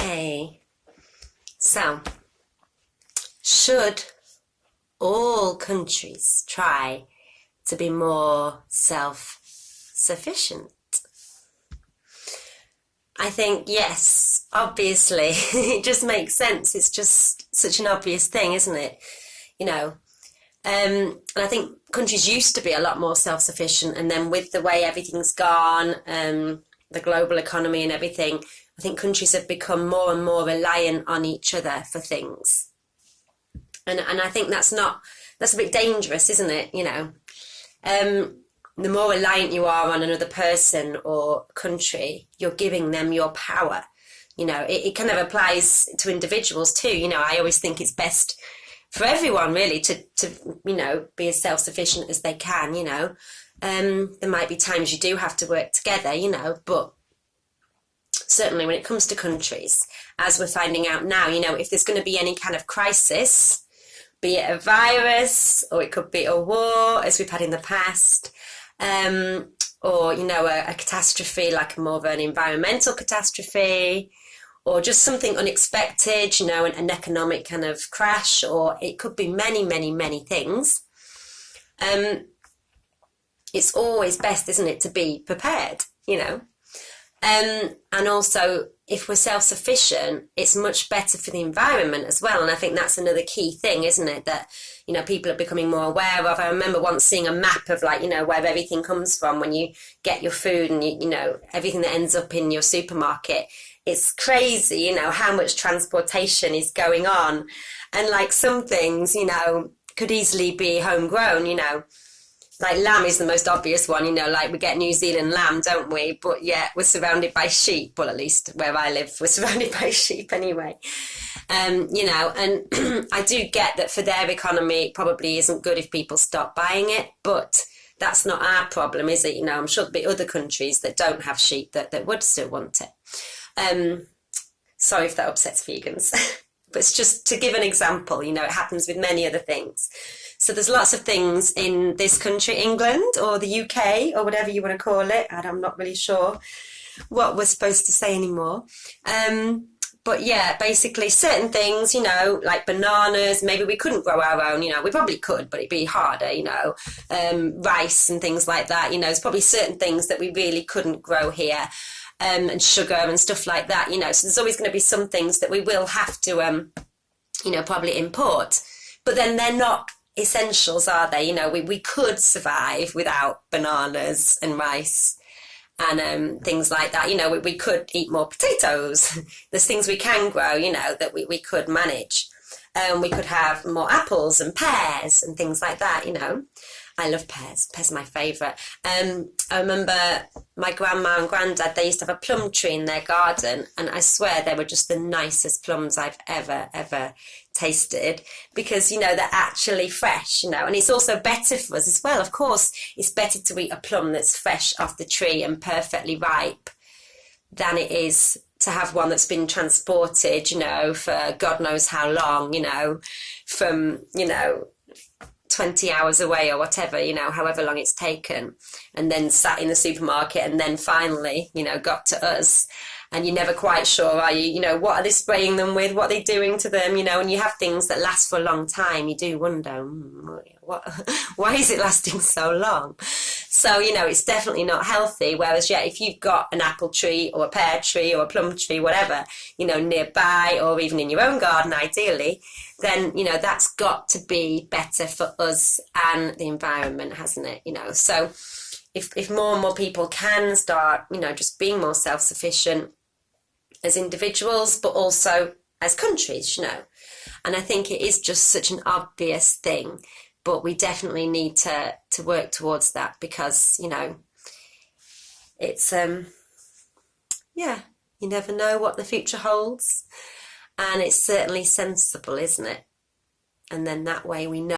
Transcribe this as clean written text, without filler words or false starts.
Okay, so should all countries try to be more self-sufficient? I think yes, obviously. It just makes sense. It's just such an obvious thing, isn't it? You know, and I think countries used to be a lot more self-sufficient, and then with the way everything's gone, the global economy and everything, I think countries have become more and more reliant on each other for things. And I think that's a bit dangerous, isn't it? The more reliant you are on another person or country, you're giving them your power. It kind of applies to individuals too. I always think it's best for everyone really to be as self-sufficient as they can. There might be times you do have to work together, but certainly when it comes to countries, as we're finding out now, if there's going to be any kind of crisis, be it a virus or it could be a war, as we've had in the past, or, a catastrophe like more of an environmental catastrophe, or just something unexpected, an economic kind of crash, or it could be many, many, many things. It's always best, isn't it, to be prepared, and also, if we're self-sufficient, it's much better for the environment as well. And I think that's another key thing, isn't it, that, people are becoming more aware of. I remember once seeing a map of where everything comes from when you get your food and, everything that ends up in your supermarket. It's crazy, how much transportation is going on. And some things, could easily be homegrown, Like lamb is the most obvious one, we get New Zealand lamb, don't we? But yeah, we're surrounded by sheep. Well, at least where I live, we're surrounded by sheep anyway. And I do get that for their economy, it probably isn't good if people stop buying it, but that's not our problem, is it? I'm sure there'll be other countries that don't have sheep that would still want it. Sorry if that upsets vegans, but it's just to give an example, it happens with many other things. So there's lots of things in this country, England or the UK or whatever you want to call it. I'm not really sure what we're supposed to say anymore. But yeah, basically certain things, like bananas, maybe we couldn't grow our own, we probably could, but it'd be harder, rice and things like that. There's probably certain things that we really couldn't grow here, and sugar and stuff like that, So there's always going to be some things that we will have to, probably import. But then they're not essentials, are they? We could survive without bananas and rice and things like that. We could eat more potatoes. There's things we can grow, that we could manage. We could have more apples and pears and things like that, I love pears. Pears are my favourite. I remember my grandma and granddad, they used to have a plum tree in their garden, and I swear they were just the nicest plums I've ever tasted, because, they're actually fresh, and it's also better for us as well. Of course, it's better to eat a plum that's fresh off the tree and perfectly ripe than it is to have one that's been transported, for God knows how long, from, 20 hours away or whatever, however long it's taken, and then sat in the supermarket and then finally, got to us. And you're never quite sure, are you? What are they spraying them with? What are they doing to them? And you have things that last for a long time. You do wonder, why is it lasting so long? So, it's definitely not healthy. Whereas, yeah, if you've got an apple tree or a pear tree or a plum tree, whatever, nearby, or even in your own garden, ideally, then, that's got to be better for us and the environment, hasn't it? So if more and more people can start, just being more self-sufficient as individuals, but also as countries, And I think it is just such an obvious thing, but we definitely need to work towards that, because, it's, yeah, you never know what the future holds. And it's certainly sensible, isn't it? And then that way we know